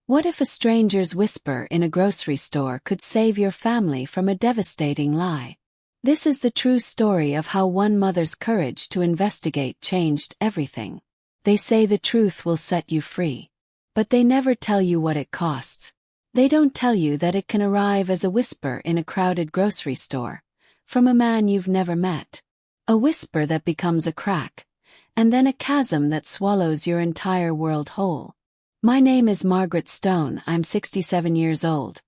What if a stranger's whisper in a grocery store could save your family from a devastating lie? This is the true story of how one mother's courage to investigate changed everything. They say the truth will set you free. But they never tell you what it costs. They don't tell you that it can arrive as a whisper in a crowded grocery store, from a man you've never met. A whisper that becomes a crack, and then a chasm that swallows your entire world whole. My name is Margaret Stone, I'm 67 years old,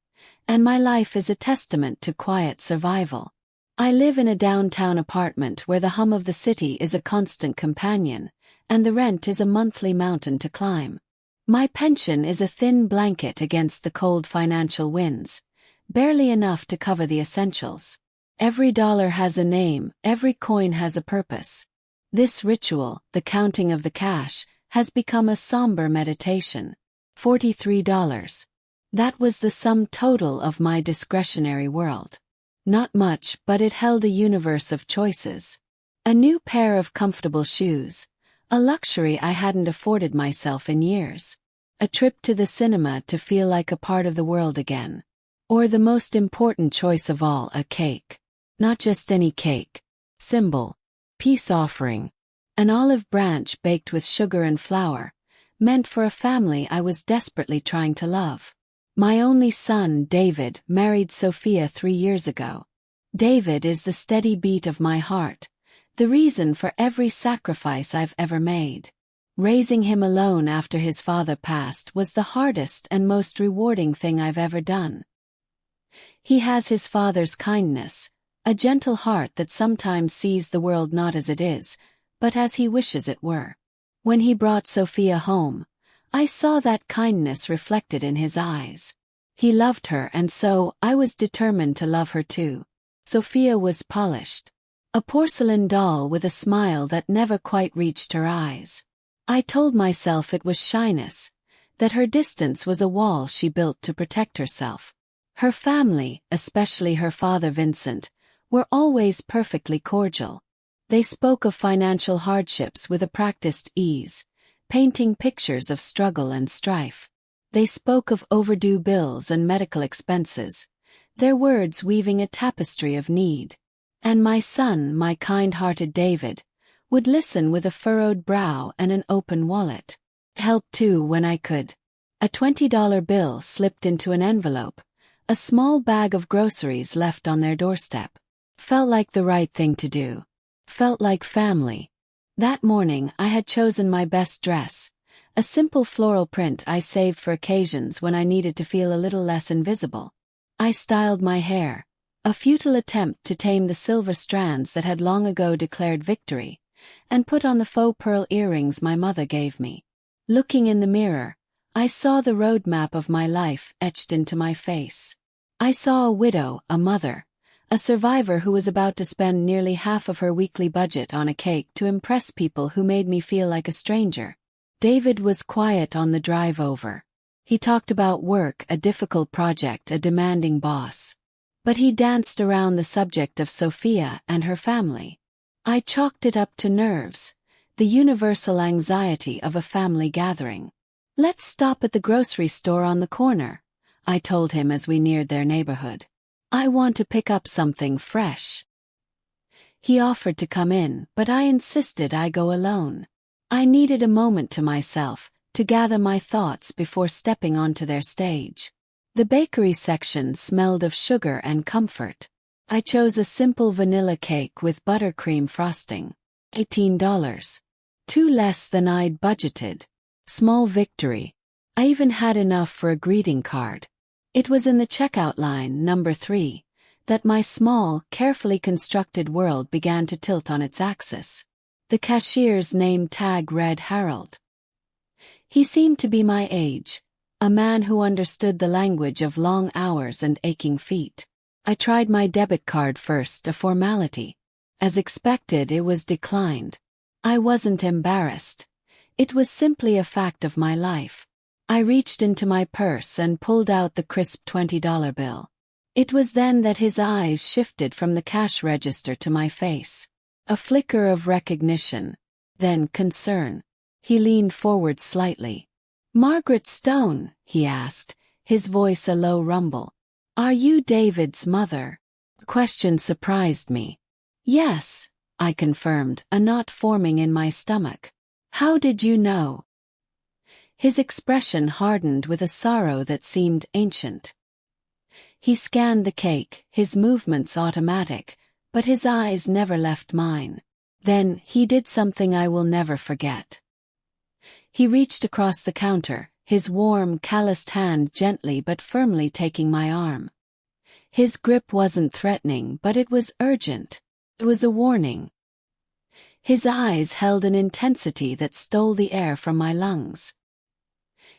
and my life is a testament to quiet survival. I live in a downtown apartment where the hum of the city is a constant companion, and the rent is a monthly mountain to climb. My pension is a thin blanket against the cold financial winds, barely enough to cover the essentials. Every dollar has a name, every coin has a purpose. This ritual, the counting of the cash, has become a somber meditation. $43. That was the sum total of my discretionary world. Not much, but it held a universe of choices. A new pair of comfortable shoes, a luxury I hadn't afforded myself in years. A trip to the cinema to feel like a part of the world again. Or the most important choice of all, a cake. Not just any cake. Symbol. Peace offering. An olive branch baked with sugar and flour, meant for a family I was desperately trying to love. My only son, David, married Sophia 3 years ago. David is the steady beat of my heart, the reason for every sacrifice I've ever made. Raising him alone after his father passed was the hardest and most rewarding thing I've ever done. He has his father's kindness, a gentle heart that sometimes sees the world not as it is, but as he wishes it were. When he brought Sophia home, I saw that kindness reflected in his eyes. He loved her, and so I was determined to love her too. Sophia was polished. A porcelain doll with a smile that never quite reached her eyes. I told myself it was shyness, that her distance was a wall she built to protect herself. Her family, especially her father Vincent, were always perfectly cordial. They spoke of financial hardships with a practiced ease, painting pictures of struggle and strife. They spoke of overdue bills and medical expenses, their words weaving a tapestry of need. And my son, my kind-hearted David, would listen with a furrowed brow and an open wallet. Help too when I could. A $20 bill slipped into an envelope, a small bag of groceries left on their doorstep. Felt like the right thing to do. Felt like family. That morning I had chosen my best dress, a simple floral print I saved for occasions when I needed to feel a little less invisible. I styled my hair, a futile attempt to tame the silver strands that had long ago declared victory, and put on the faux pearl earrings my mother gave me. Looking in the mirror, I saw the roadmap of my life etched into my face. I saw a widow, a mother, a survivor who was about to spend nearly half of her weekly budget on a cake to impress people who made me feel like a stranger. David was quiet on the drive over. He talked about work, a difficult project, a demanding boss. But he danced around the subject of Sophia and her family. I chalked it up to nerves, the universal anxiety of a family gathering. "Let's stop at the grocery store on the corner," I told him as we neared their neighborhood. "I want to pick up something fresh." He offered to come in, but I insisted I go alone. I needed a moment to myself, to gather my thoughts before stepping onto their stage. The bakery section smelled of sugar and comfort. I chose a simple vanilla cake with buttercream frosting. $18. Too less than I'd budgeted. Small victory. I even had enough for a greeting card. It was in the checkout line, number 3, that my small, carefully constructed world began to tilt on its axis. The cashier's name tag read Harold. He seemed to be my age, a man who understood the language of long hours and aching feet. I tried my debit card first, a formality. As expected, it was declined. I wasn't embarrassed. It was simply a fact of my life. I reached into my purse and pulled out the crisp $20 bill. It was then that his eyes shifted from the cash register to my face. A flicker of recognition, then concern. He leaned forward slightly. "Margaret Stone?" he asked, his voice a low rumble. "Are you David's mother?" The question surprised me. "Yes," I confirmed, a knot forming in my stomach. "How did you know?" His expression hardened with a sorrow that seemed ancient. He scanned the cake, his movements automatic, but his eyes never left mine. Then, he did something I will never forget. He reached across the counter, his warm, calloused hand gently but firmly taking my arm. His grip wasn't threatening, but it was urgent. It was a warning. His eyes held an intensity that stole the air from my lungs.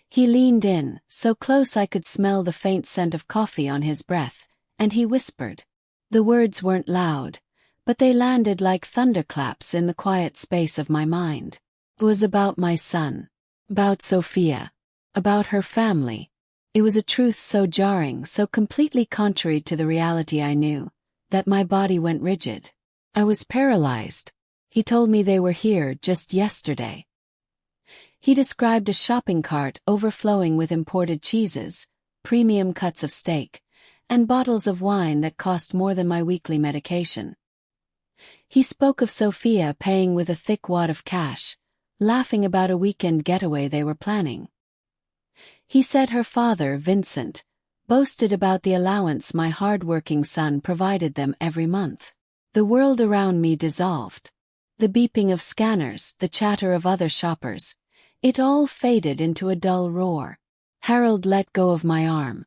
He leaned in, so close I could smell the faint scent of coffee on his breath, and he whispered. The words weren't loud, but they landed like thunderclaps in the quiet space of my mind. It was about my son, about Sophia, about her family. It was a truth so jarring, so completely contrary to the reality I knew, that my body went rigid. I was paralyzed. He told me they were here just yesterday. He described a shopping cart overflowing with imported cheeses, premium cuts of steak, and bottles of wine that cost more than my weekly medication. He spoke of Sophia paying with a thick wad of cash, laughing about a weekend getaway they were planning. He said her father, Vincent, boasted about the allowance my hard-working son provided them every month. The world around me dissolved. The beeping of scanners, the chatter of other shoppers, it all faded into a dull roar. Harold let go of my arm.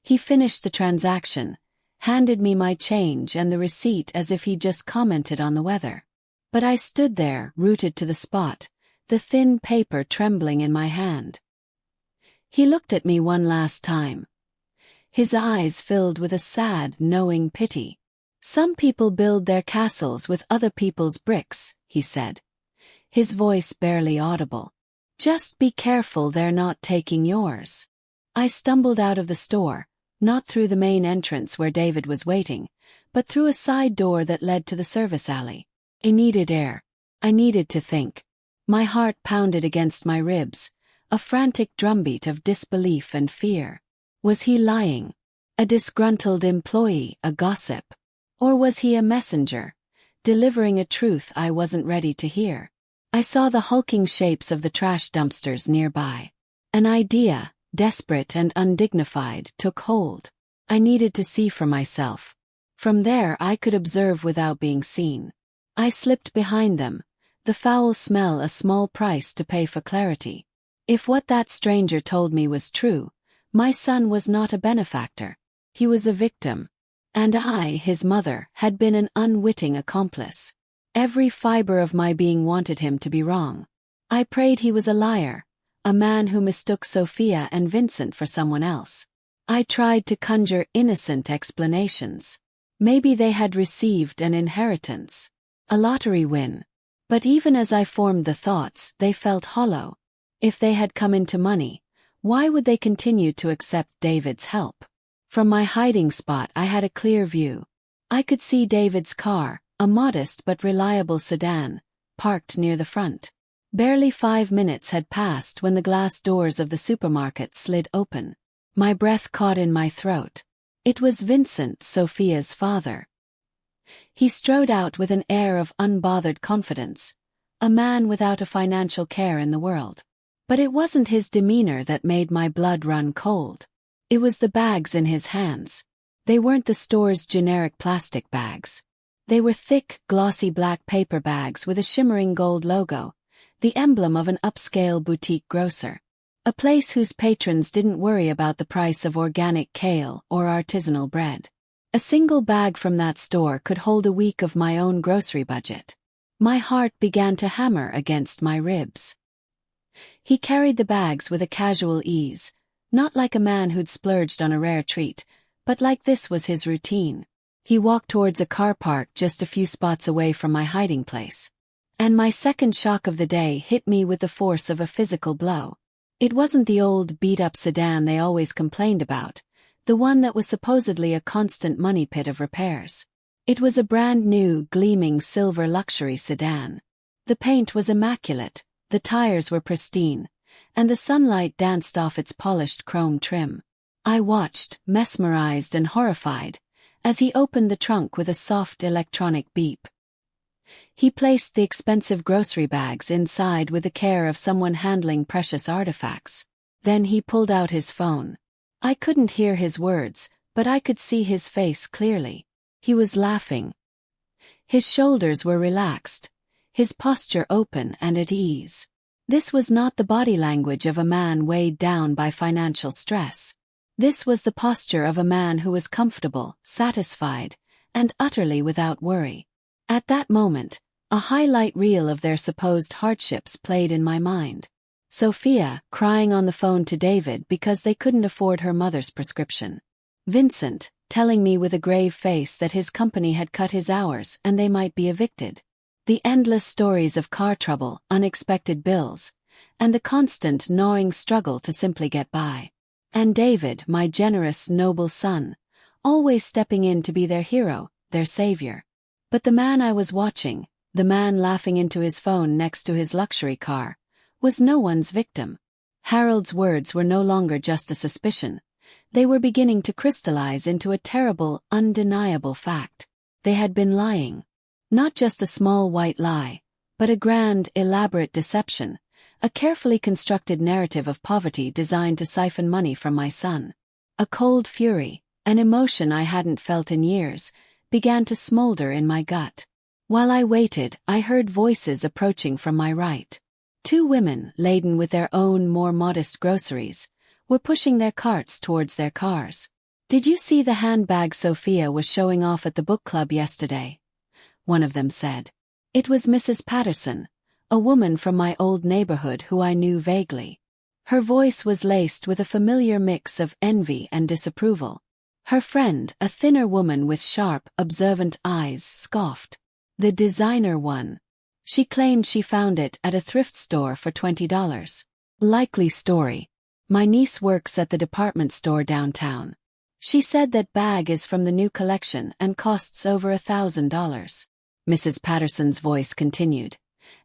He finished the transaction, handed me my change and the receipt as if he'd just commented on the weather. But I stood there, rooted to the spot, the thin paper trembling in my hand. He looked at me one last time. His eyes filled with a sad, knowing pity. "Some people build their castles with other people's bricks," he said, his voice barely audible. "Just be careful they're not taking yours." I stumbled out of the store, not through the main entrance where David was waiting, but through a side door that led to the service alley. I needed air. I needed to think. My heart pounded against my ribs, a frantic drumbeat of disbelief and fear. Was he lying? A disgruntled employee, a gossip? Or was he a messenger, delivering a truth I wasn't ready to hear? I saw the hulking shapes of the trash dumpsters nearby. An idea, desperate and undignified, took hold. I needed to see for myself. From there I could observe without being seen. I slipped behind them, the foul smell a small price to pay for clarity. If what that stranger told me was true, my son was not a benefactor. He was a victim. And I, his mother, had been an unwitting accomplice. Every fiber of my being wanted him to be wrong. I prayed he was a liar, a man who mistook Sophia and Vincent for someone else. I tried to conjure innocent explanations. Maybe they had received an inheritance, a lottery win. But even as I formed the thoughts, they felt hollow. If they had come into money, why would they continue to accept David's help? From my hiding spot I had a clear view. I could see David's car, a modest but reliable sedan, parked near the front. Barely 5 minutes had passed when the glass doors of the supermarket slid open. My breath caught in my throat. It was Vincent, Sophia's father. He strode out with an air of unbothered confidence, a man without a financial care in the world. But it wasn't his demeanor that made my blood run cold. It was the bags in his hands. They weren't the store's generic plastic bags. They were thick, glossy black paper bags with a shimmering gold logo, the emblem of an upscale boutique grocer. A place whose patrons didn't worry about the price of organic kale or artisanal bread. A single bag from that store could hold a week of my own grocery budget. My heart began to hammer against my ribs. He carried the bags with a casual ease, not like a man who'd splurged on a rare treat, but like this was his routine. He walked towards a car park just a few spots away from my hiding place. And my second shock of the day hit me with the force of a physical blow. It wasn't the old beat-up sedan they always complained about, the one that was supposedly a constant money pit of repairs. It was a brand new, gleaming silver luxury sedan. The paint was immaculate, the tires were pristine, and the sunlight danced off its polished chrome trim. I watched, mesmerized and horrified, as he opened the trunk with a soft electronic beep. He placed the expensive grocery bags inside with the care of someone handling precious artifacts. Then he pulled out his phone. I couldn't hear his words, but I could see his face clearly. He was laughing. His shoulders were relaxed, his posture open and at ease. This was not the body language of a man weighed down by financial stress. This was the posture of a man who was comfortable, satisfied, and utterly without worry. At that moment, a highlight reel of their supposed hardships played in my mind. Sophia, crying on the phone to David because they couldn't afford her mother's prescription. Vincent, telling me with a grave face that his company had cut his hours and they might be evicted. The endless stories of car trouble, unexpected bills, and the constant gnawing struggle to simply get by. And David, my generous, noble son, always stepping in to be their hero, their savior. But the man I was watching, the man laughing into his phone next to his luxury car, was no one's victim. Harold's words were no longer just a suspicion. They were beginning to crystallize into a terrible, undeniable fact. They had been lying. Not just a small white lie, but a grand, elaborate deception, a carefully constructed narrative of poverty designed to siphon money from my son. A cold fury, an emotion I hadn't felt in years, began to smolder in my gut. While I waited, I heard voices approaching from my right. Two women, laden with their own more modest groceries, were pushing their carts towards their cars. "Did you see the handbag Sophia was showing off at the book club yesterday?" one of them said. It was Mrs. Patterson, a woman from my old neighborhood who I knew vaguely. Her voice was laced with a familiar mix of envy and disapproval. Her friend, a thinner woman with sharp, observant eyes, scoffed. "The designer one." She claimed she found it at a thrift store for $20. Likely story. My niece works at the department store downtown. She said that bag is from the new collection and costs over $1,000. Mrs. Patterson's voice continued.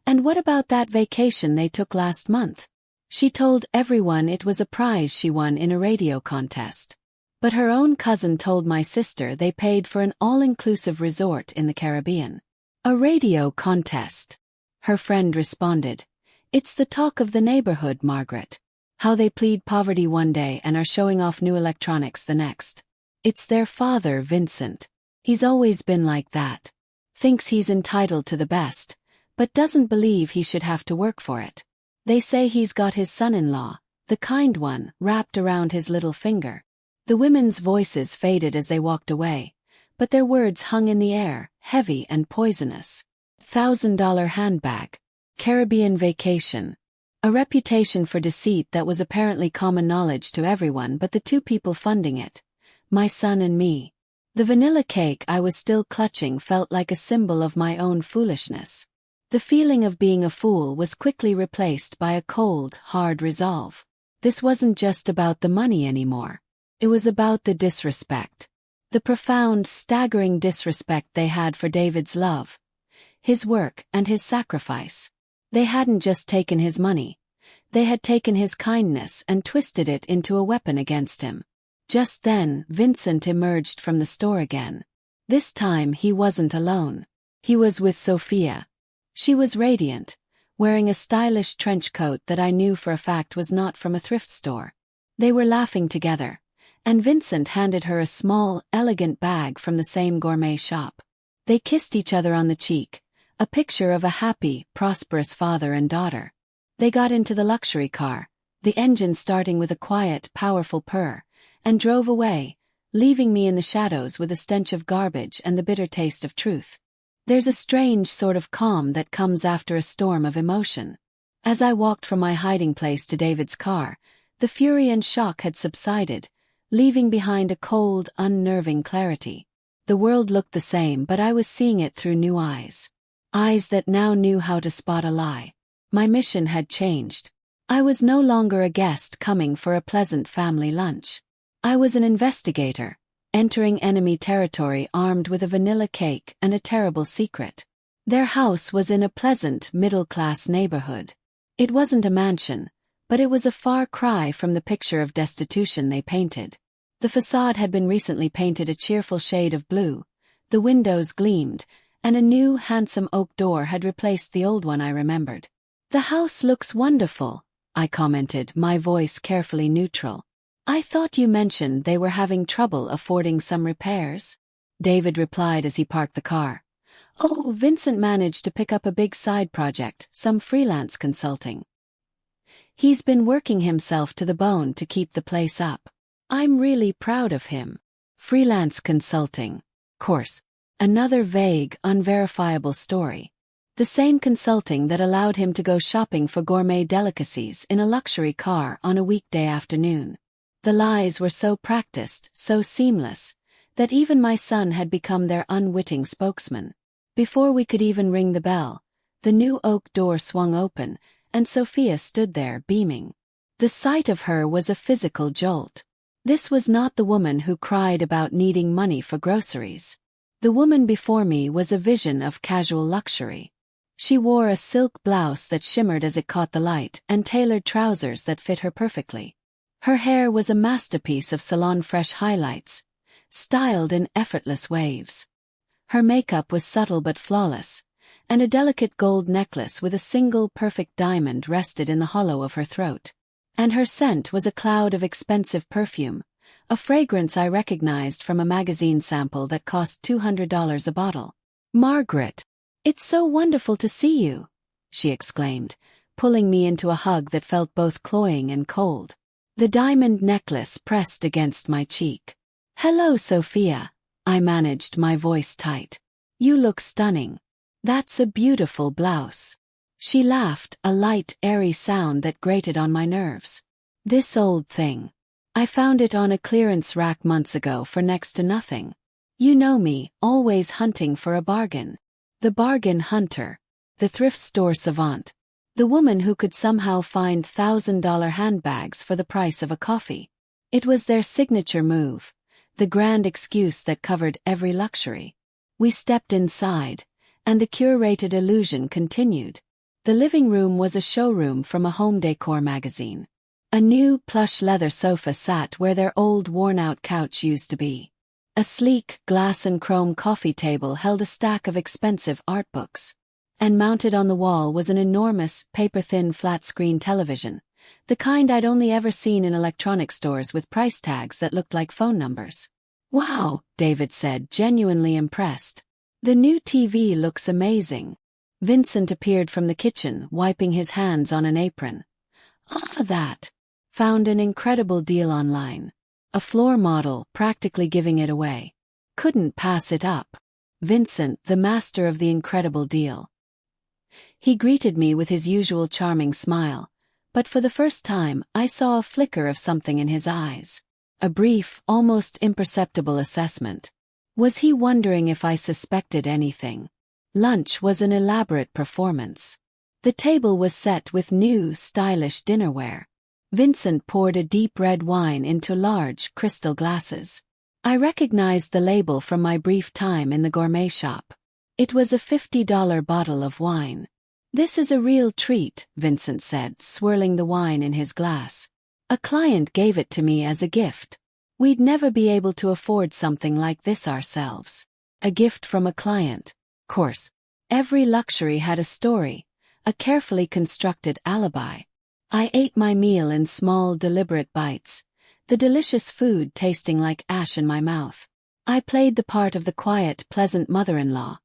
"And what about that vacation they took last month?" She told everyone it was a prize she won in a radio contest. But her own cousin told my sister they paid for an all-inclusive resort in the Caribbean. "A radio contest," her friend responded. "It's the talk of the neighborhood, Margaret. How they plead poverty one day and are showing off new electronics the next. It's their father, Vincent. He's always been like that. Thinks he's entitled to the best, but doesn't believe he should have to work for it. They say he's got his son-in-law, the kind one, wrapped around his little finger." The women's voices faded as they walked away, but their words hung in the air, heavy and poisonous. $1,000 handbag. Caribbean vacation. A reputation for deceit that was apparently common knowledge to everyone but the two people funding it. My son and me. The vanilla cake I was still clutching felt like a symbol of my own foolishness. The feeling of being a fool was quickly replaced by a cold, hard resolve. This wasn't just about the money anymore. It was about the disrespect. The profound, staggering disrespect they had for David's love, his work, and his sacrifice. They hadn't just taken his money. They had taken his kindness and twisted it into a weapon against him. Just then, Vincent emerged from the store again. This time he wasn't alone. He was with Sophia. She was radiant, wearing a stylish trench coat that I knew for a fact was not from a thrift store. They were laughing together, and Vincent handed her a small, elegant bag from the same gourmet shop. They kissed each other on the cheek, a picture of a happy, prosperous father and daughter. They got into the luxury car, the engine starting with a quiet, powerful purr, and drove away, leaving me in the shadows with a stench of garbage and the bitter taste of truth. There's a strange sort of calm that comes after a storm of emotion. As I walked from my hiding place to David's car, the fury and shock had subsided, leaving behind a cold, unnerving clarity. The world looked the same, but I was seeing it through new eyes. Eyes that now knew how to spot a lie. My mission had changed. I was no longer a guest coming for a pleasant family lunch. I was an investigator, entering enemy territory armed with a vanilla cake and a terrible secret. Their house was in a pleasant, middle-class neighborhood. It wasn't a mansion, but it was a far cry from the picture of destitution they painted. The facade had been recently painted a cheerful shade of blue, the windows gleamed, and a new, handsome oak door had replaced the old one I remembered. "The house looks wonderful," I commented, my voice carefully neutral. "I thought you mentioned they were having trouble affording some repairs?" David replied as he parked the car. "Oh, Vincent managed to pick up a big side project, some freelance consulting. He's been working himself to the bone to keep the place up. I'm really proud of him." Freelance consulting. Course. Another vague, unverifiable story. The same consulting that allowed him to go shopping for gourmet delicacies in a luxury car on a weekday afternoon. The lies were so practiced, so seamless, that even my son had become their unwitting spokesman. Before we could even ring the bell, the new oak door swung open, and Sophia stood there beaming. The sight of her was a physical jolt. This was not the woman who cried about needing money for groceries. The woman before me was a vision of casual luxury. She wore a silk blouse that shimmered as it caught the light and tailored trousers that fit her perfectly. Her hair was a masterpiece of salon-fresh highlights, styled in effortless waves. Her makeup was subtle but flawless, and a delicate gold necklace with a single perfect diamond rested in the hollow of her throat. And her scent was a cloud of expensive perfume, a fragrance I recognized from a magazine sample that cost $200 a bottle. "Margaret, it's so wonderful to see you," she exclaimed, pulling me into a hug that felt both cloying and cold. The diamond necklace pressed against my cheek. "Hello, Sophia," I managed, my voice tight. "You look stunning. That's a beautiful blouse." She laughed, a light, airy sound that grated on my nerves. "This old thing. I found it on a clearance rack months ago for next to nothing. You know me, always hunting for a bargain. The bargain hunter. The thrift store savant. The woman who could somehow find $1,000 handbags for the price of a coffee. It was their signature move, the grand excuse that covered every luxury." We stepped inside, and the curated illusion continued. The living room was a showroom from a home decor magazine. A new plush leather sofa sat where their old worn-out couch used to be. A sleek glass and chrome coffee table held a stack of expensive art books. And mounted on the wall was an enormous, paper-thin flat-screen television, the kind I'd only ever seen in electronics stores with price tags that looked like phone numbers. "Wow," David said, genuinely impressed. "The new TV looks amazing." Vincent appeared from the kitchen, wiping his hands on an apron. That. Found an incredible deal online. A floor model, practically giving it away. Couldn't pass it up." Vincent, the master of the incredible deal. He greeted me with his usual charming smile, but for the first time I saw a flicker of something in his eyes. A brief, almost imperceptible assessment. Was he wondering if I suspected anything? Lunch was an elaborate performance. The table was set with new, stylish dinnerware. Vincent poured a deep red wine into large, crystal glasses. I recognized the label from my brief time in the gourmet shop. It was a $50 bottle of wine. "This is a real treat," Vincent said, swirling the wine in his glass. "A client gave it to me as a gift. We'd never be able to afford something like this ourselves." A gift from a client. Course. Every luxury had a story, a carefully constructed alibi. I ate my meal in small, deliberate bites, the delicious food tasting like ash in my mouth. I played the part of the quiet, pleasant mother-in-law.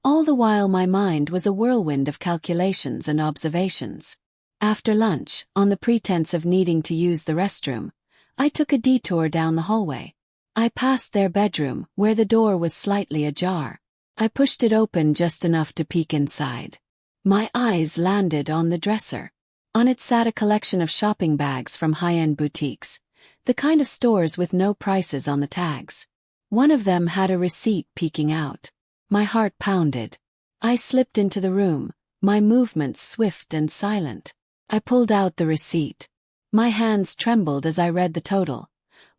All the while my mind was a whirlwind of calculations and observations. After lunch, on the pretense of needing to use the restroom, I took a detour down the hallway. I passed their bedroom, where the door was slightly ajar. I pushed it open just enough to peek inside. My eyes landed on the dresser. On it sat a collection of shopping bags from high-end boutiques, the kind of stores with no prices on the tags. One of them had a receipt peeking out. My heart pounded. I slipped into the room, my movements swift and silent. I pulled out the receipt. My hands trembled as I read the total.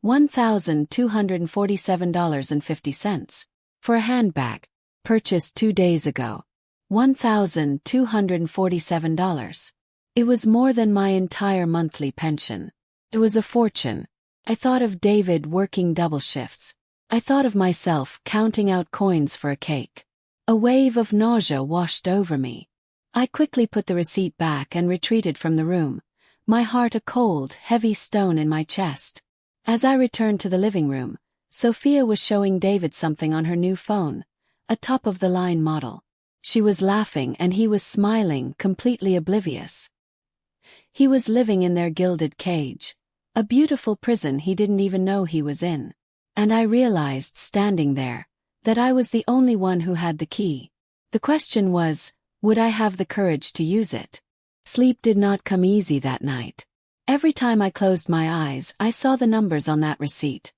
$1,247.50. For a handbag. Purchased 2 days ago. $1,247. It was more than my entire monthly pension. It was a fortune. I thought of David working double shifts. I thought of myself counting out coins for a cake. A wave of nausea washed over me. I quickly put the receipt back and retreated from the room, my heart a cold, heavy stone in my chest. As I returned to the living room, Sophia was showing David something on her new phone, a top-of-the-line model. She was laughing and he was smiling, completely oblivious. He was living in their gilded cage, a beautiful prison he didn't even know he was in. And I realized, standing there, that I was the only one who had the key. The question was, would I have the courage to use it? Sleep did not come easy that night. Every time I closed my eyes, I saw the numbers on that receipt.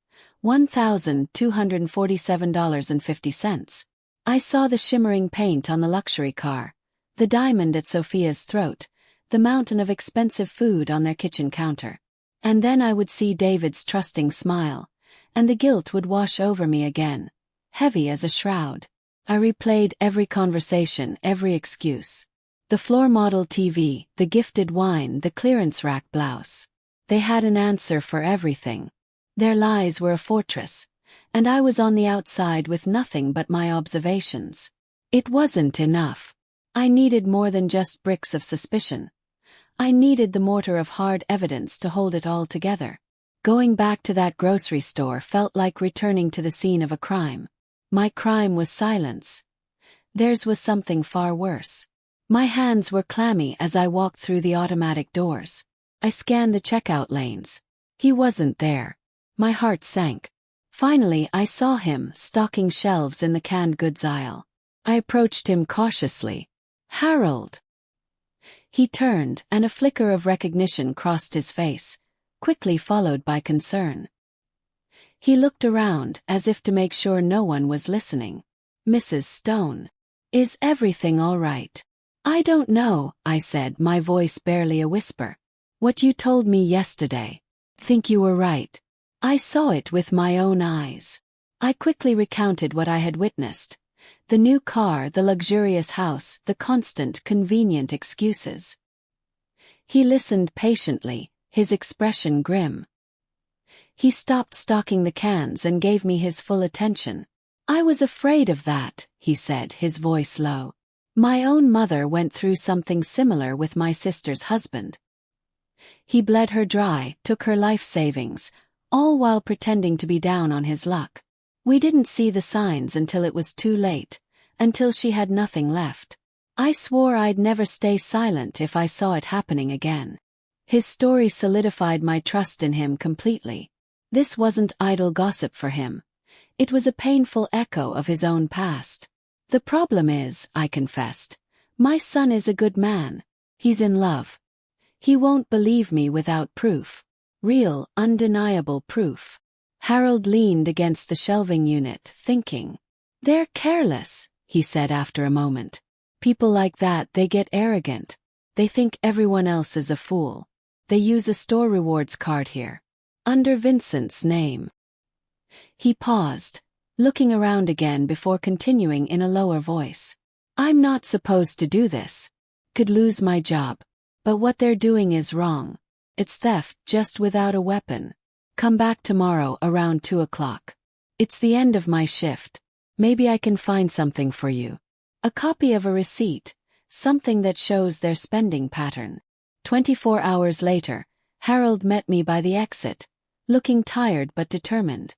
$1,247.50. I saw the shimmering paint on the luxury car, the diamond at Sophia's throat, the mountain of expensive food on their kitchen counter. And then I would see David's trusting smile, and the guilt would wash over me again, heavy as a shroud. I replayed every conversation, every excuse. The floor model TV, the gifted wine, the clearance rack blouse. They had an answer for everything. Their lies were a fortress, and I was on the outside with nothing but my observations. It wasn't enough. I needed more than just bricks of suspicion. I needed the mortar of hard evidence to hold it all together. Going back to that grocery store felt like returning to the scene of a crime. My crime was silence. Theirs was something far worse. My hands were clammy as I walked through the automatic doors. I scanned the checkout lanes. He wasn't there. My heart sank. Finally, I saw him, stocking shelves in the canned goods aisle. I approached him cautiously. "Harold." He turned, and a flicker of recognition crossed his face, quickly followed by concern. He looked around, as if to make sure no one was listening. "Mrs. Stone. Is everything all right?" "I don't know," I said, my voice barely a whisper. "What you told me yesterday. Think you were right. I saw it with my own eyes." I quickly recounted what I had witnessed. The new car, the luxurious house, the constant, convenient excuses. He listened patiently, his expression grim. He stopped stocking the cans and gave me his full attention. "I was afraid of that," he said, his voice low. "My own mother went through something similar with my sister's husband. He bled her dry, took her life savings, all while pretending to be down on his luck. We didn't see the signs until it was too late, until she had nothing left. I swore I'd never stay silent if I saw it happening again." His story solidified my trust in him completely. This wasn't idle gossip for him. It was a painful echo of his own past. "The problem is," I confessed, "my son is a good man. He's in love. He won't believe me without proof. Real, undeniable proof." Harold leaned against the shelving unit, thinking. "They're careless," he said after a moment. "People like that, they get arrogant. They think everyone else is a fool. They use a store rewards card here. Under Vincent's name." He paused, looking around again before continuing in a lower voice. "I'm not supposed to do this. Could lose my job. But what they're doing is wrong. It's theft, just without a weapon. Come back tomorrow around 2 o'clock. It's the end of my shift. Maybe I can find something for you. A copy of a receipt, something that shows their spending pattern." 24 hours later, Harold met me by the exit, looking tired but determined.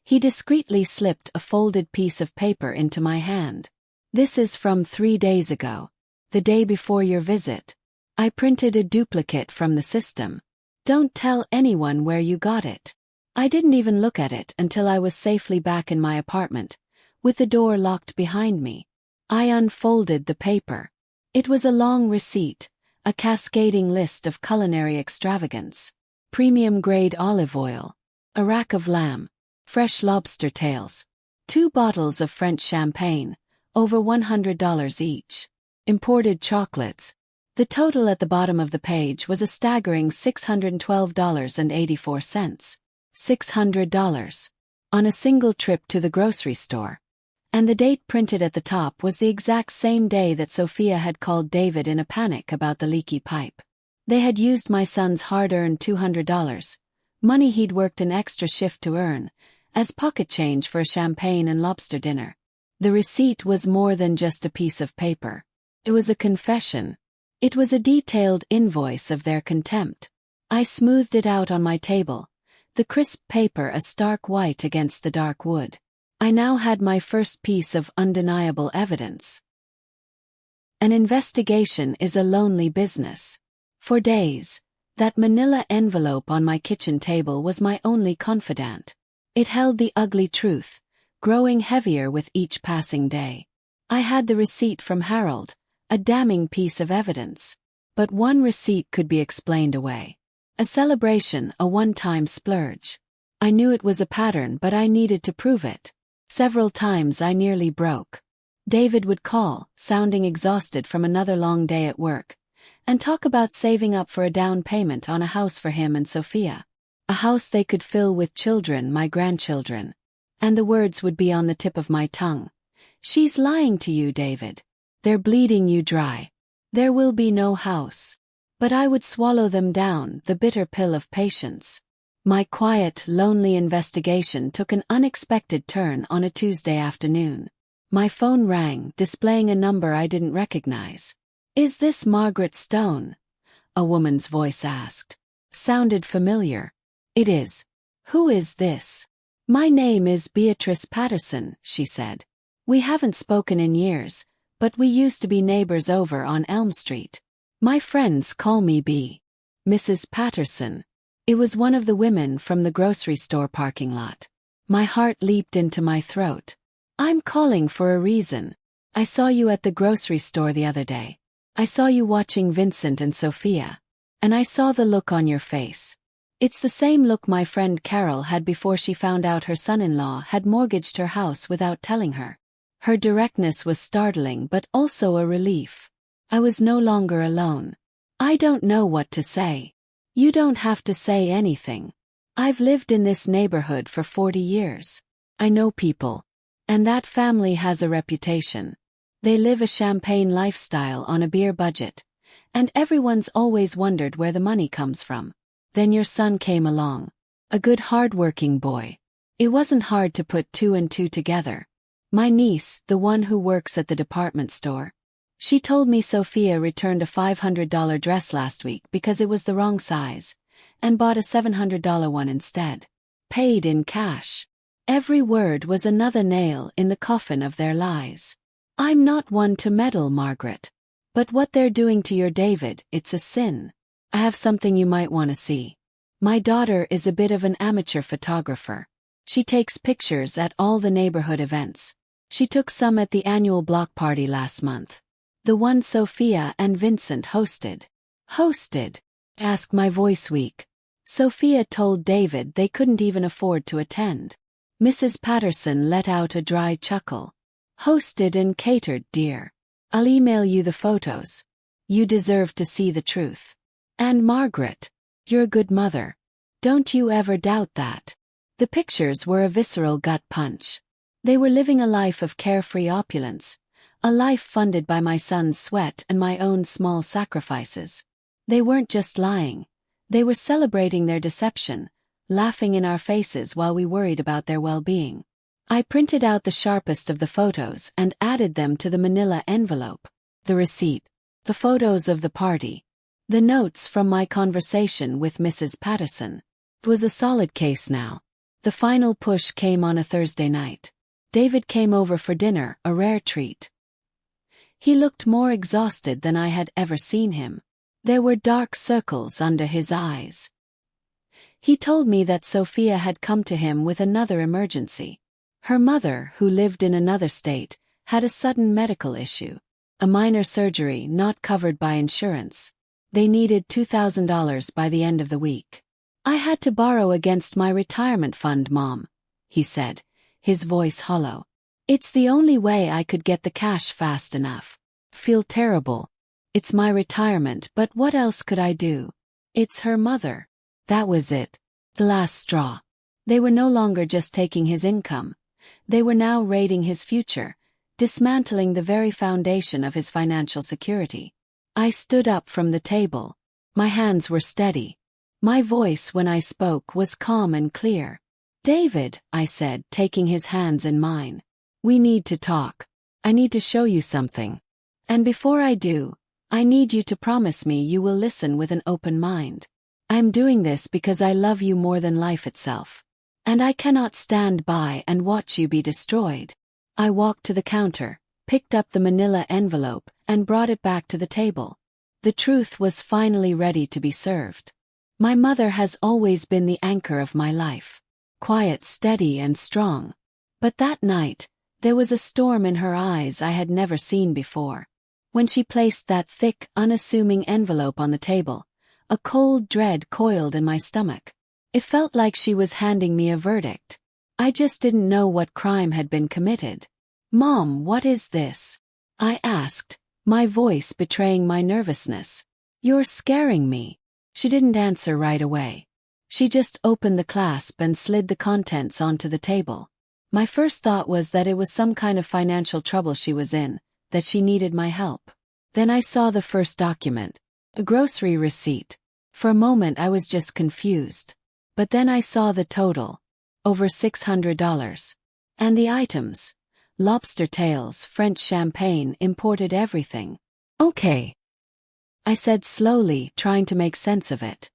He discreetly slipped a folded piece of paper into my hand. "This is from 3 days ago, the day before your visit. I printed a duplicate from the system. Don't tell anyone where you got it." I didn't even look at it until I was safely back in my apartment, with the door locked behind me. I unfolded the paper. It was a long receipt, a cascading list of culinary extravagance. Premium-grade olive oil, a rack of lamb, fresh lobster tails, 2 bottles of French champagne, over $100 each. Imported chocolates. The total at the bottom of the page was a staggering $612.84. $600. On a single trip to the grocery store. And the date printed at the top was the exact same day that Sophia had called David in a panic about the leaky pipe. They had used my son's hard-earned $200, money he'd worked an extra shift to earn, as pocket change for a champagne and lobster dinner. The receipt was more than just a piece of paper. It was a confession. It was a detailed invoice of their contempt. I smoothed it out on my table, the crisp paper a stark white against the dark wood. I now had my first piece of undeniable evidence. An investigation is a lonely business. For days, that manila envelope on my kitchen table was my only confidant. It held the ugly truth, growing heavier with each passing day. I had the receipt from Harold, a damning piece of evidence. But one receipt could be explained away. A celebration, a one-time splurge. I knew it was a pattern, but I needed to prove it. Several times I nearly broke. David would call, sounding exhausted from another long day at work, and talk about saving up for a down payment on a house for him and Sophia. A house they could fill with children, my grandchildren. And the words would be on the tip of my tongue. She's lying to you, David. They're bleeding you dry. There will be no house. But I would swallow them down, the bitter pill of patience. My quiet, lonely investigation took an unexpected turn on a Tuesday afternoon. My phone rang, displaying a number I didn't recognize. "Is this Margaret Stone?" a woman's voice asked. Sounded familiar. "It is. Who is this?" "My name is Beatrice Patterson," she said. "We haven't spoken in years, but we used to be neighbors over on Elm Street. My friends call me B. Mrs. Patterson." It was one of the women from the grocery store parking lot. My heart leaped into my throat. "I'm calling for a reason. I saw you at the grocery store the other day. I saw you watching Vincent and Sophia. And I saw the look on your face. It's the same look my friend Carol had before she found out her son-in-law had mortgaged her house without telling her. Her directness was startling but also a relief. I was no longer alone. "I don't know what to say." "You don't have to say anything. I've lived in this neighborhood for 40 years. I know people. And that family has a reputation. They live a champagne lifestyle on a beer budget. And everyone's always wondered where the money comes from. Then your son came along. A good hard-working boy. It wasn't hard to put two and two together. My niece, the one who works at the department store. She told me Sophia returned a $500 dress last week because it was the wrong size, and bought a $700 one instead. Paid in cash. Every word was another nail in the coffin of their lies. I'm not one to meddle, Margaret. But what they're doing to your David, it's a sin. I have something you might want to see. My daughter is a bit of an amateur photographer. She takes pictures at all the neighborhood events. She took some at the annual block party last month. The one Sophia and Vincent hosted. Hosted? Asked, my voice weak. Sophia told David they couldn't even afford to attend. Mrs. Patterson let out a dry chuckle. Hosted and catered, dear. I'll email you the photos. You deserve to see the truth. And Margaret, you're a good mother. Don't you ever doubt that. The pictures were a visceral gut punch. They were living a life of carefree opulence, a life funded by my son's sweat and my own small sacrifices. They weren't just lying. They were celebrating their deception, laughing in our faces while we worried about their well-being. I printed out the sharpest of the photos and added them to the manila envelope. The receipt, the photos of the party, the notes from my conversation with Mrs. Patterson. It was a solid case now. The final push came on a Thursday night. David came over for dinner, a rare treat. He looked more exhausted than I had ever seen him. There were dark circles under his eyes. He told me that Sophia had come to him with another emergency. Her mother, who lived in another state, had a sudden medical issue. A minor surgery not covered by insurance. They needed $2,000 by the end of the week. I had to borrow against my retirement fund, Mom, he said, his voice hollow. It's the only way I could get the cash fast enough. Feel terrible. It's my retirement, but what else could I do? It's her mother. That was it. The last straw. They were no longer just taking his income. They were now raiding his future, dismantling the very foundation of his financial security. I stood up from the table. My hands were steady. My voice when I spoke was calm and clear. "David," I said, taking his hands in mine. "We need to talk. I need to show you something. And before I do, I need you to promise me you will listen with an open mind. I'm doing this because I love you more than life itself. And I cannot stand by and watch you be destroyed." I walked to the counter, picked up the manila envelope, and brought it back to the table. The truth was finally ready to be served. My mother has always been the anchor of my life. Quiet, steady, and strong. But that night, there was a storm in her eyes I had never seen before. When she placed that thick, unassuming envelope on the table, a cold dread coiled in my stomach. It felt like she was handing me a verdict. I just didn't know what crime had been committed. "Mom, what is this?" I asked, my voice betraying my nervousness. "You're scaring me." She didn't answer right away. She just opened the clasp and slid the contents onto the table. My first thought was that it was some kind of financial trouble she was in, that she needed my help. Then I saw the first document, a grocery receipt. For a moment I was just confused. But then I saw the total, over $600. And the items, lobster tails, French champagne, imported everything. "Okay," I said slowly, trying to make sense of it.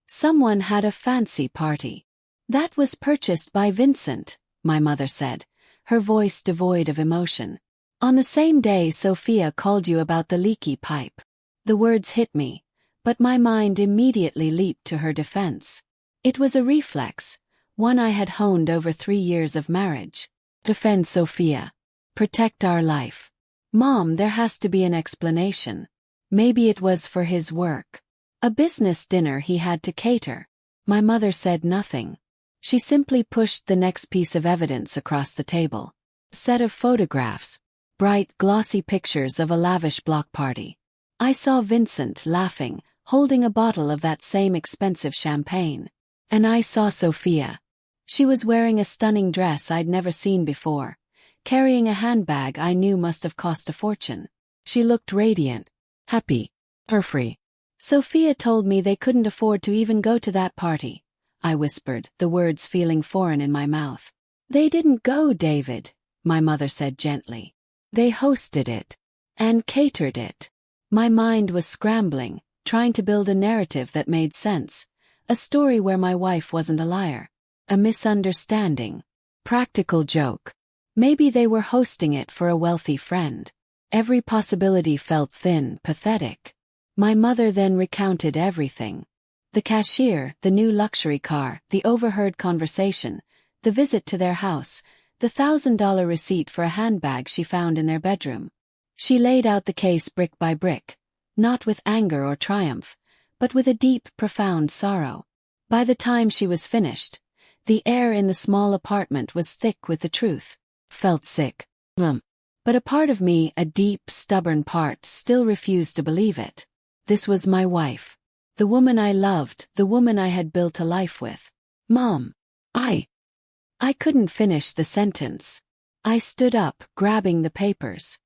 "Someone had a fancy party. That was purchased by Vincent," my mother said, her voice devoid of emotion. "On the same day Sophia called you about the leaky pipe." The words hit me, but my mind immediately leaped to her defense. It was a reflex, one I had honed over 3 years of marriage. Defend Sophia. Protect our life. "Mom, there has to be an explanation. Maybe it was for his work. A business dinner he had to cater." My mother said nothing. She simply pushed the next piece of evidence across the table. A set of photographs, bright, glossy pictures of a lavish block party. I saw Vincent laughing, holding a bottle of that same expensive champagne. And I saw Sophia. She was wearing a stunning dress I'd never seen before, carrying a handbag I knew must have cost a fortune. She looked radiant, happy, carefree. "Sophia told me they couldn't afford to even go to that party," I whispered, the words feeling foreign in my mouth. "They didn't go, David," my mother said gently. "They hosted it. And catered it." My mind was scrambling, trying to build a narrative that made sense. A story where my wife wasn't a liar. A misunderstanding. Practical joke. Maybe they were hosting it for a wealthy friend. Every possibility felt thin, pathetic. My mother then recounted everything. The cashier, the new luxury car, the overheard conversation, the visit to their house, the $1,000 receipt for a handbag she found in their bedroom. She laid out the case brick by brick, not with anger or triumph, but with a deep, profound sorrow. By the time she was finished, the air in the small apartment was thick with the truth. Felt sick. But a part of me, a deep, stubborn part, still refused to believe it. This was my wife. The woman I loved, the woman I had built a life with. "Mom, I couldn't finish the sentence. I stood up, grabbing the papers.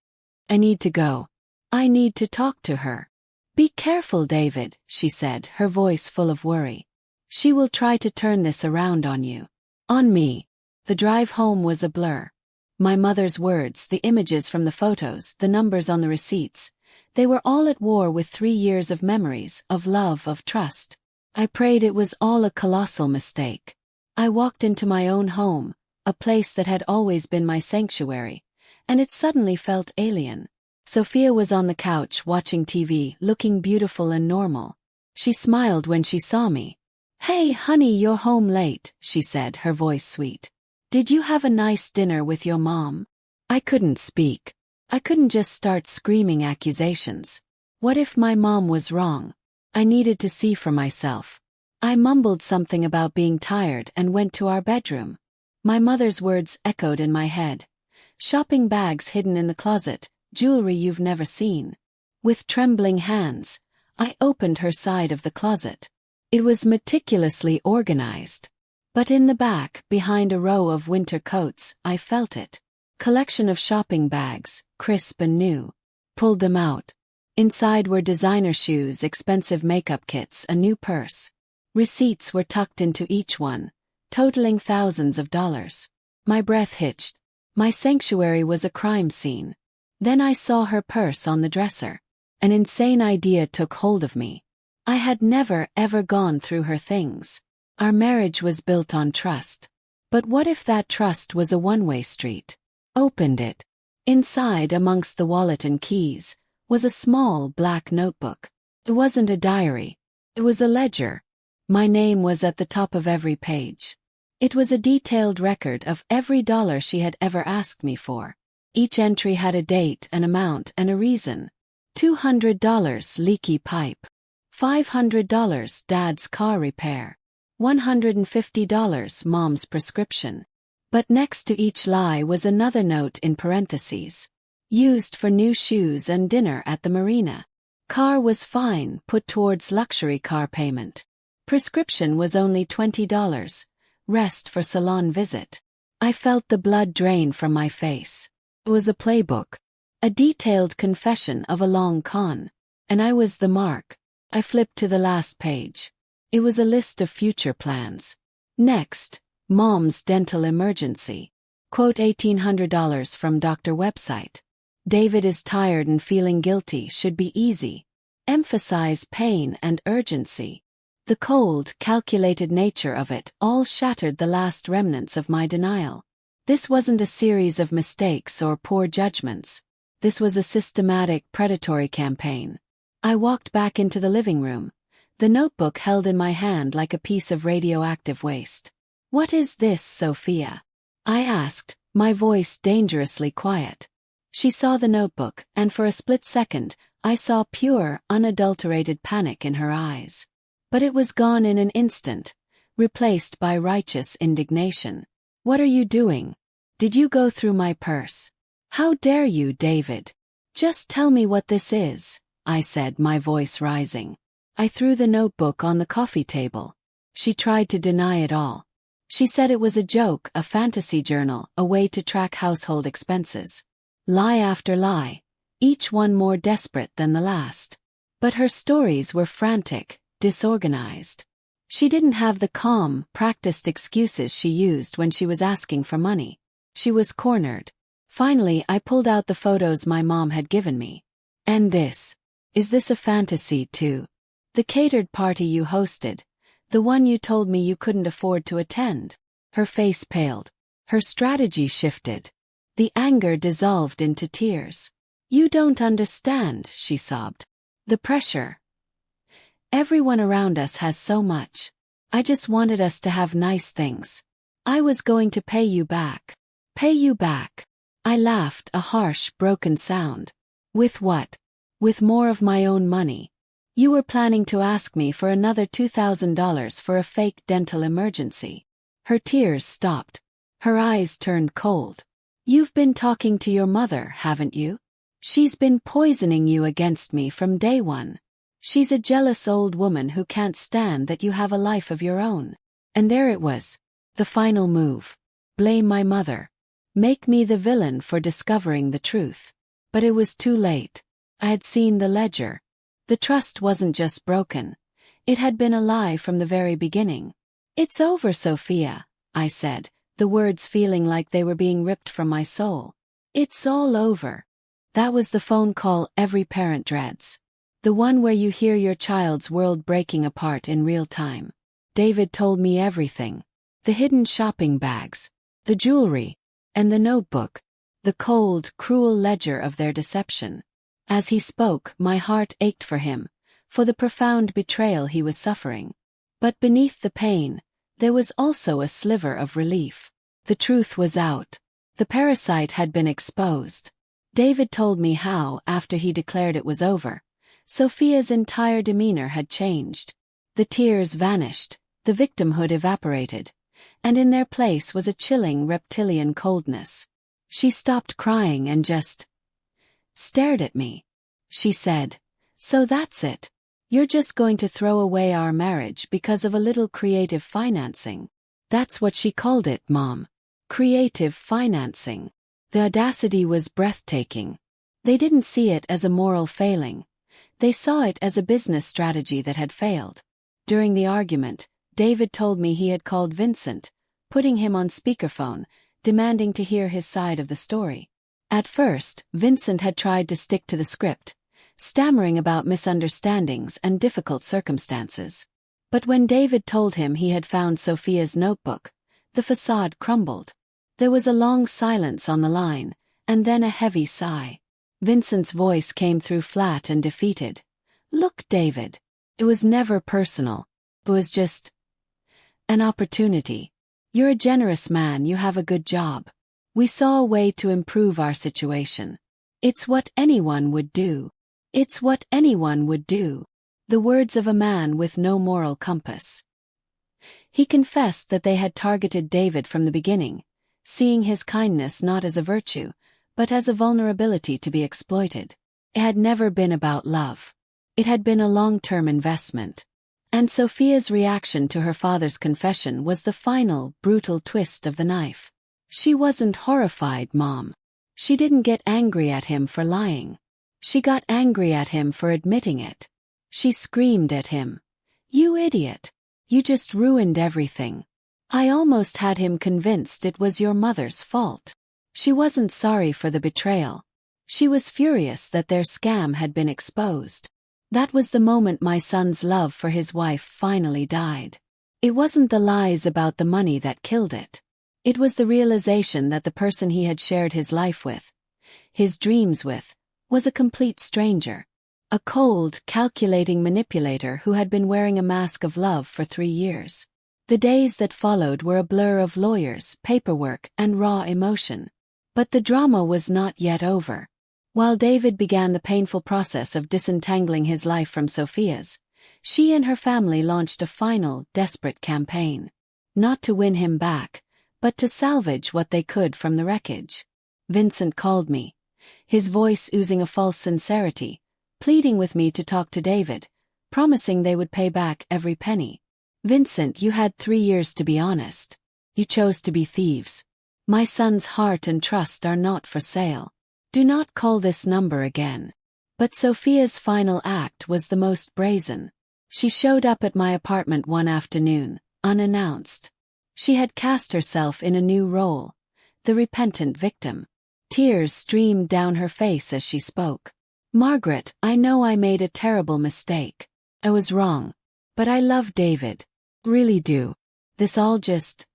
"I need to go. I need to talk to her." "Be careful, David," she said, her voice full of worry. "She will try to turn this around on you." On me. The drive home was a blur. My mother's words, the images from the photos, the numbers on the receipts, they were all at war with 3 years of memories, of love, of trust. I prayed it was all a colossal mistake. I walked into my own home, a place that had always been my sanctuary, and it suddenly felt alien. Sophia was on the couch watching TV, looking beautiful and normal. She smiled when she saw me. "Hey, honey, you're home late," she said, her voice sweet. "Did you have a nice dinner with your mom?" I couldn't speak. I couldn't just start screaming accusations. What if my mom was wrong? I needed to see for myself. I mumbled something about being tired and went to our bedroom. My mother's words echoed in my head. "Shopping bags hidden in the closet, jewelry you've never seen." With trembling hands, I opened her side of the closet. It was meticulously organized. But in the back, behind a row of winter coats, I felt it. Collection of shopping bags, crisp and new. Pulled them out. Inside were designer shoes, expensive makeup kits, a new purse. Receipts were tucked into each one, totaling thousands of dollars. My breath hitched. My sanctuary was a crime scene. Then I saw her purse on the dresser. An insane idea took hold of me. I had never, ever gone through her things. Our marriage was built on trust. But what if that trust was a one-way street? Opened it. Inside, amongst the wallet and keys, was a small black notebook. It wasn't a diary. It was a ledger. My name was at the top of every page. It was a detailed record of every dollar she had ever asked me for. Each entry had a date, an amount, and a reason. $200 leaky pipe. $500 dad's car repair. $150 mom's prescription. But next to each lie was another note in parentheses. Used for new shoes and dinner at the marina. Car was fine, put towards luxury car payment. Prescription was only $20. Rest for salon visit. I felt the blood drain from my face. It was a playbook. A detailed confession of a long con. And I was the mark. I flipped to the last page. It was a list of future plans. Next, mom's dental emergency. Quote $1,800 from doctor website. David is tired and feeling guilty should be easy. Emphasize pain and urgency. The cold, calculated nature of it all shattered the last remnants of my denial. This wasn't a series of mistakes or poor judgments. This was a systematic predatory campaign. I walked back into the living room, the notebook held in my hand like a piece of radioactive waste. "What is this, Sophia?" I asked, my voice dangerously quiet. She saw the notebook, and for a split second, I saw pure, unadulterated panic in her eyes. But it was gone in an instant, replaced by righteous indignation. "What are you doing? Did you go through my purse? How dare you, David? Just tell me what this is," I said, my voice rising. I threw the notebook on the coffee table. She tried to deny it all. She said it was a joke, a fantasy journal, a way to track household expenses. Lie after lie, each one more desperate than the last. But her stories were frantic, disorganized. She didn't have the calm, practiced excuses she used when she was asking for money. She was cornered. Finally, I pulled out the photos my mom had given me. "And this? Is this a fantasy too? The catered party you hosted? The one you told me you couldn't afford to attend?" Her face paled. Her strategy shifted. The anger dissolved into tears. "You don't understand," she sobbed. "The pressure. Everyone around us has so much. I just wanted us to have nice things. I was going to pay you back." "Pay you back?" I laughed, a harsh, broken sound. "With what?" "With more of my own money. You were planning to ask me for another $2,000 for a fake dental emergency." Her tears stopped. Her eyes turned cold. "You've been talking to your mother, haven't you? She's been poisoning you against me from day one. She's a jealous old woman who can't stand that you have a life of your own." And there it was. The final move. Blame my mother. Make me the villain for discovering the truth. But it was too late. I had seen the ledger. The trust wasn't just broken. It had been a lie from the very beginning. "It's over, Sophia," I said, the words feeling like they were being ripped from my soul. "It's all over." That was the phone call every parent dreads. The one where you hear your child's world breaking apart in real time. David told me everything. The hidden shopping bags, the jewelry, and the notebook. The cold, cruel ledger of their deception. As he spoke, my heart ached for him, for the profound betrayal he was suffering. But beneath the pain, there was also a sliver of relief. The truth was out. The parasite had been exposed. David told me how, after he declared it was over, Sophia's entire demeanor had changed. The tears vanished, the victimhood evaporated, and in their place was a chilling reptilian coldness. She stopped crying and just stared at me. She said, "So that's it. You're just going to throw away our marriage because of a little creative financing." That's what she called it, Mom. Creative financing. The audacity was breathtaking. They didn't see it as a moral failing. They saw it as a business strategy that had failed. During the argument, David told me he had called Vincent, putting him on speakerphone, demanding to hear his side of the story. At first, Vincent had tried to stick to the script, stammering about misunderstandings and difficult circumstances. But when David told him he had found Sophia's notebook, the facade crumbled. There was a long silence on the line, and then a heavy sigh. Vincent's voice came through flat and defeated. Look, David. It was never personal. It was just an opportunity. You're a generous man, you have a good job. We saw a way to improve our situation. It's what anyone would do. It's what anyone would do. The words of a man with no moral compass. He confessed that they had targeted David from the beginning, seeing his kindness not as a virtue, but as a vulnerability to be exploited. It had never been about love. It had been a long-term investment. And Sophia's reaction to her father's confession was the final, brutal twist of the knife. She wasn't horrified, Mom. She didn't get angry at him for lying. She got angry at him for admitting it. She screamed at him. You idiot. You just ruined everything. I almost had him convinced it was your mother's fault. She wasn't sorry for the betrayal. She was furious that their scam had been exposed. That was the moment my son's love for his wife finally died. It wasn't the lies about the money that killed it. It was the realization that the person he had shared his life with, his dreams with, was a complete stranger. A cold, calculating manipulator who had been wearing a mask of love for 3 years. The days that followed were a blur of lawyers, paperwork, and raw emotion. But the drama was not yet over. While David began the painful process of disentangling his life from Sophia's, she and her family launched a final, desperate campaign. Not to win him back, but to salvage what they could from the wreckage. Vincent called me, his voice oozing a false sincerity, pleading with me to talk to David, promising they would pay back every penny. Vincent, you had 3 years to be honest. You chose to be thieves. My son's heart and trust are not for sale. Do not call this number again. But Sophia's final act was the most brazen. She showed up at my apartment one afternoon, unannounced. She had cast herself in a new role, the repentant victim. Tears streamed down her face as she spoke. Margaret, I know I made a terrible mistake. I was wrong. But I love David. Really do. This all just...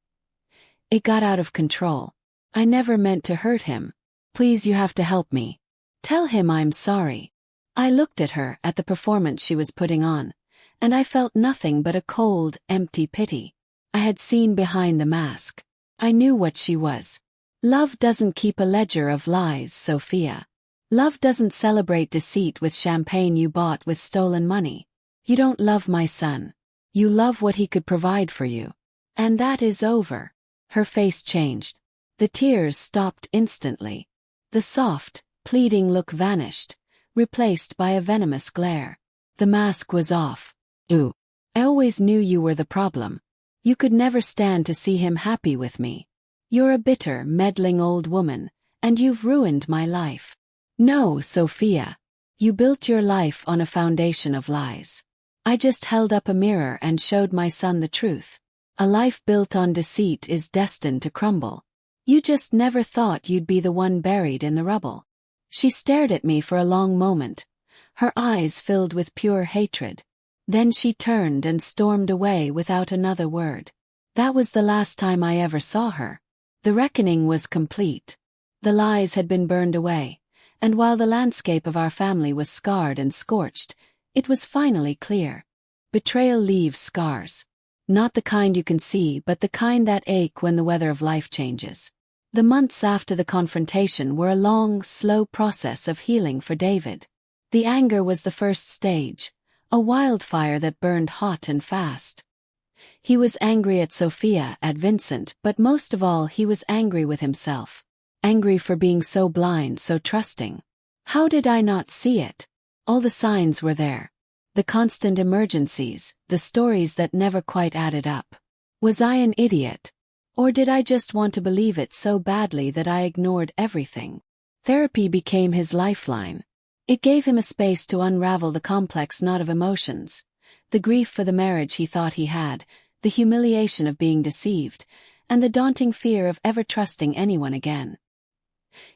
It got out of control. I never meant to hurt him. Please, you have to help me. Tell him I'm sorry. I looked at her, at the performance she was putting on, and I felt nothing but a cold, empty pity. I had seen behind the mask. I knew what she was. Love doesn't keep a ledger of lies, Sophia. Love doesn't celebrate deceit with champagne you bought with stolen money. You don't love my son. You love what he could provide for you. And that is over. Her face changed. The tears stopped instantly. The soft, pleading look vanished, replaced by a venomous glare. The mask was off. Ooh. I always knew you were the problem. You could never stand to see him happy with me. You're a bitter, meddling old woman, and you've ruined my life. No, Sophia. You built your life on a foundation of lies. I just held up a mirror and showed my son the truth. A life built on deceit is destined to crumble. You just never thought you'd be the one buried in the rubble. She stared at me for a long moment, her eyes filled with pure hatred. Then she turned and stormed away without another word. That was the last time I ever saw her. The reckoning was complete. The lies had been burned away, and while the landscape of our family was scarred and scorched, it was finally clear. Betrayal leaves scars. Not the kind you can see, but the kind that ache when the weather of life changes. The months after the confrontation were a long, slow process of healing for David. The anger was the first stage, a wildfire that burned hot and fast. He was angry at Sophia, at Vincent, but most of all he was angry with himself. Angry for being so blind, so trusting. How did I not see it? All the signs were there. The constant emergencies, the stories that never quite added up. Was I an idiot? Or did I just want to believe it so badly that I ignored everything? Therapy became his lifeline. It gave him a space to unravel the complex knot of emotions, the grief for the marriage he thought he had, the humiliation of being deceived, and the daunting fear of ever trusting anyone again.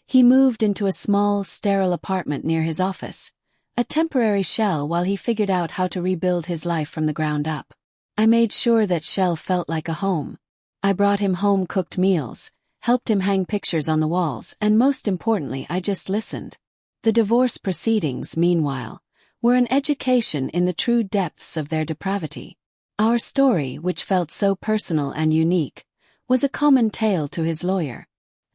He moved into a small, sterile apartment near his office, a temporary shell while he figured out how to rebuild his life from the ground up. I made sure that shell felt like a home. I brought him home-cooked meals, helped him hang pictures on the walls, and most importantly, I just listened. The divorce proceedings, meanwhile, were an education in the true depths of their depravity. Our story, which felt so personal and unique, was a common tale to his lawyer.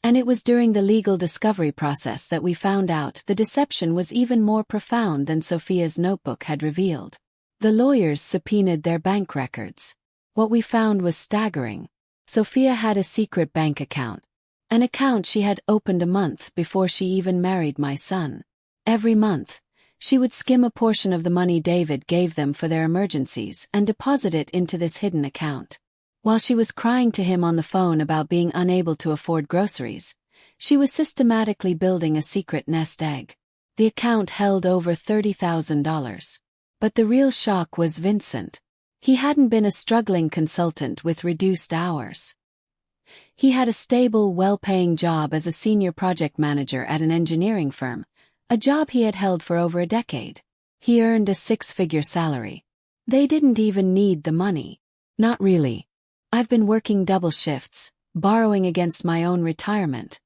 And it was during the legal discovery process that we found out the deception was even more profound than Sophia's notebook had revealed. The lawyers subpoenaed their bank records. What we found was staggering. Sophia had a secret bank account. An account she had opened a month before she even married my son. Every month, she would skim a portion of the money David gave them for their emergencies and deposit it into this hidden account. While she was crying to him on the phone about being unable to afford groceries, she was systematically building a secret nest egg. The account held over $30,000. But the real shock was Vincent. He hadn't been a struggling consultant with reduced hours. He had a stable, well-paying job as a senior project manager at an engineering firm, a job he had held for over a decade. He earned a six-figure salary. They didn't even need the money. Not really. I've been working double shifts, borrowing against my own retirement.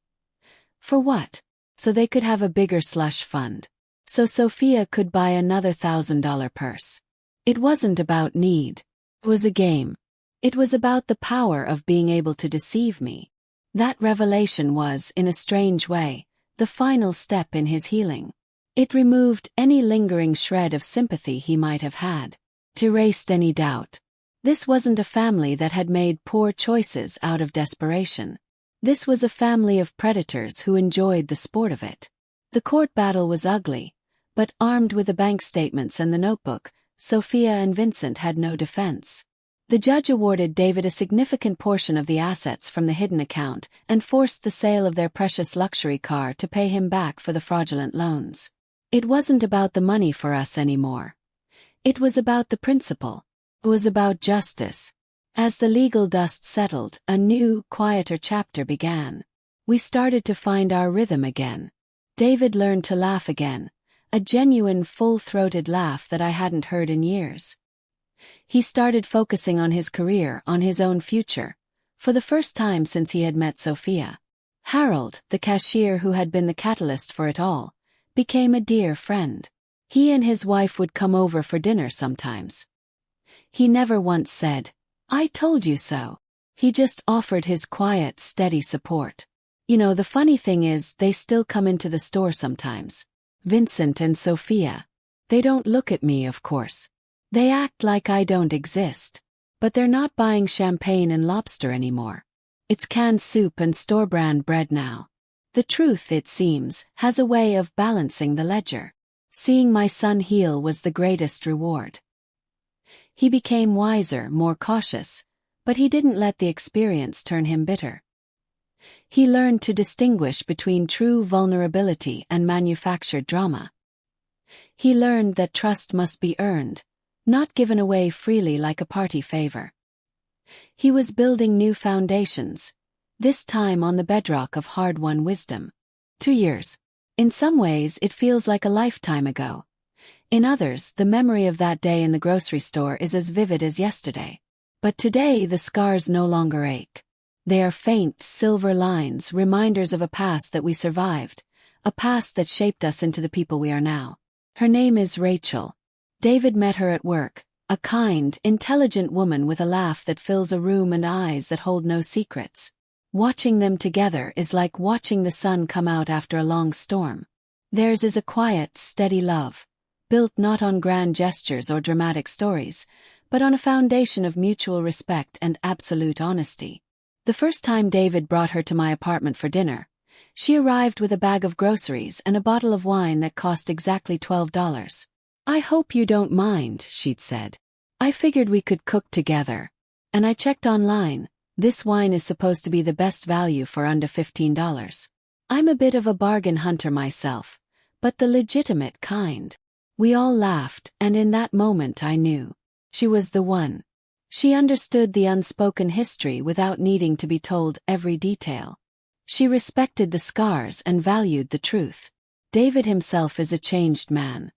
For what? So they could have a bigger slush fund. So Sophia could buy another $1,000 purse. It wasn't about need. It was a game. It was about the power of being able to deceive me. That revelation was, in a strange way, the final step in his healing. It removed any lingering shred of sympathy he might have had. It erased any doubt. This wasn't a family that had made poor choices out of desperation. This was a family of predators who enjoyed the sport of it. The court battle was ugly, but armed with the bank statements and the notebook, Sophia and Vincent had no defense. The judge awarded David a significant portion of the assets from the hidden account and forced the sale of their precious luxury car to pay him back for the fraudulent loans. It wasn't about the money for us anymore. It was about the principle. It was about justice. As the legal dust settled, a new, quieter chapter began. We started to find our rhythm again. David learned to laugh again, a genuine full-throated laugh that I hadn't heard in years. He started focusing on his career, on his own future, for the first time since he had met Sophia. Harold, the cashier who had been the catalyst for it all, became a dear friend. He and his wife would come over for dinner sometimes. He never once said, "I told you so." He just offered his quiet, steady support. You know, the funny thing is, they still come into the store sometimes. Vincent and Sophia. They don't look at me, of course. They act like I don't exist. But they're not buying champagne and lobster anymore. It's canned soup and store-brand bread now. The truth, it seems, has a way of balancing the ledger. Seeing my son heal was the greatest reward. He became wiser, more cautious, but he didn't let the experience turn him bitter. He learned to distinguish between true vulnerability and manufactured drama. He learned that trust must be earned, not given away freely like a party favor. He was building new foundations, this time on the bedrock of hard-won wisdom. 2 years. In some ways, it feels like a lifetime ago. In others, the memory of that day in the grocery store is as vivid as yesterday. But today, the scars no longer ache. They are faint, silver lines, reminders of a past that we survived, a past that shaped us into the people we are now. Her name is Rachel. David met her at work, a kind, intelligent woman with a laugh that fills a room and eyes that hold no secrets. Watching them together is like watching the sun come out after a long storm. Theirs is a quiet, steady love, built not on grand gestures or dramatic stories, but on a foundation of mutual respect and absolute honesty. The first time David brought her to my apartment for dinner, she arrived with a bag of groceries and a bottle of wine that cost exactly $12. "I hope you don't mind," she'd said. "I figured we could cook together." And I checked online. This wine is supposed to be the best value for under $15. I'm a bit of a bargain hunter myself, but the legitimate kind. We all laughed, and in that moment I knew. She was the one. She understood the unspoken history without needing to be told every detail. She respected the scars and valued the truth. David himself is a changed man.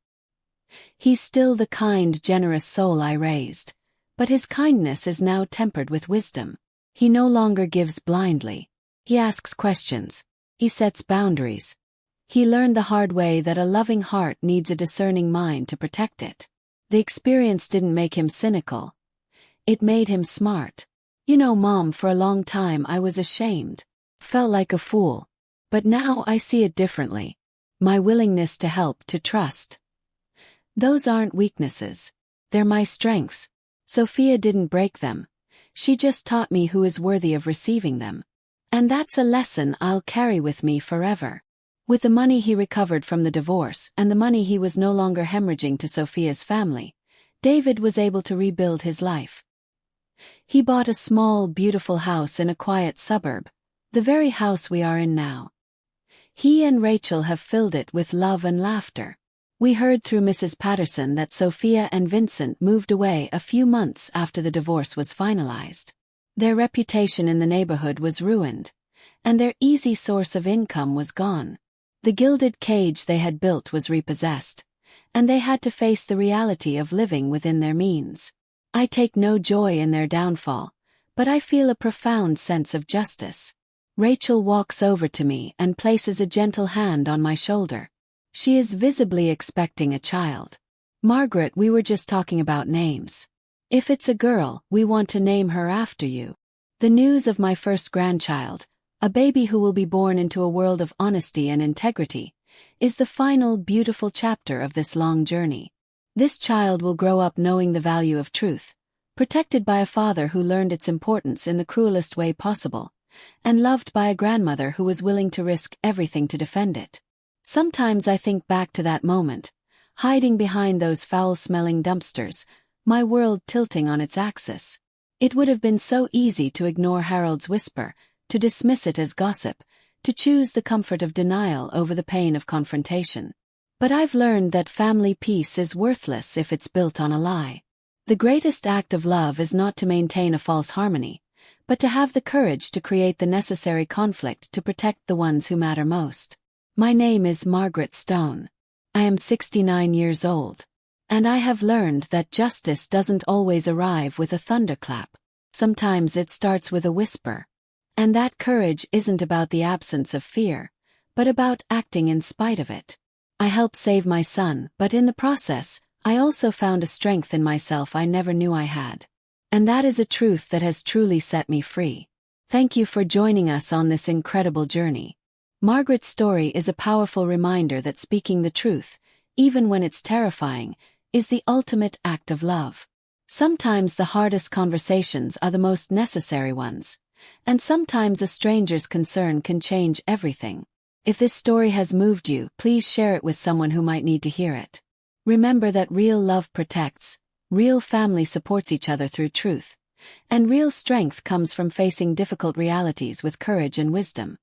He's still the kind, generous soul I raised, but his kindness is now tempered with wisdom. He no longer gives blindly. He asks questions. He sets boundaries. He learned the hard way that a loving heart needs a discerning mind to protect it. The experience didn't make him cynical. It made him smart. You know, Mom, for a long time I was ashamed. Felt like a fool. But now I see it differently. My willingness to help, to trust. Those aren't weaknesses. They're my strengths. Sophia didn't break them. She just taught me who is worthy of receiving them. And that's a lesson I'll carry with me forever. With the money he recovered from the divorce and the money he was no longer hemorrhaging to Sophia's family, David was able to rebuild his life. He bought a small, beautiful house in a quiet suburb, the very house we are in now. He and Rachel have filled it with love and laughter. We heard through Mrs. Patterson that Sophia and Vincent moved away a few months after the divorce was finalized. Their reputation in the neighborhood was ruined, and their easy source of income was gone. The gilded cage they had built was repossessed, and they had to face the reality of living within their means. I take no joy in their downfall, but I feel a profound sense of justice. Rachel walks over to me and places a gentle hand on my shoulder. She is visibly expecting a child. Margaret, we were just talking about names. If it's a girl, we want to name her after you. The news of my first grandchild, a baby who will be born into a world of honesty and integrity, is the final beautiful chapter of this long journey. This child will grow up knowing the value of truth, protected by a father who learned its importance in the cruelest way possible, and loved by a grandmother who was willing to risk everything to defend it. Sometimes I think back to that moment, hiding behind those foul-smelling dumpsters, my world tilting on its axis. It would have been so easy to ignore Harold's whisper, to dismiss it as gossip, to choose the comfort of denial over the pain of confrontation. But I've learned that family peace is worthless if it's built on a lie. The greatest act of love is not to maintain a false harmony, but to have the courage to create the necessary conflict to protect the ones who matter most. My name is Margaret Stone. I am 69 years old. And I have learned that justice doesn't always arrive with a thunderclap. Sometimes it starts with a whisper. And that courage isn't about the absence of fear, but about acting in spite of it. I helped save my son, but in the process, I also found a strength in myself I never knew I had. And that is a truth that has truly set me free. Thank you for joining us on this incredible journey. Margaret's story is a powerful reminder that speaking the truth, even when it's terrifying, is the ultimate act of love. Sometimes the hardest conversations are the most necessary ones, and sometimes a stranger's concern can change everything. If this story has moved you, please share it with someone who might need to hear it. Remember that real love protects, real family supports each other through truth, and real strength comes from facing difficult realities with courage and wisdom.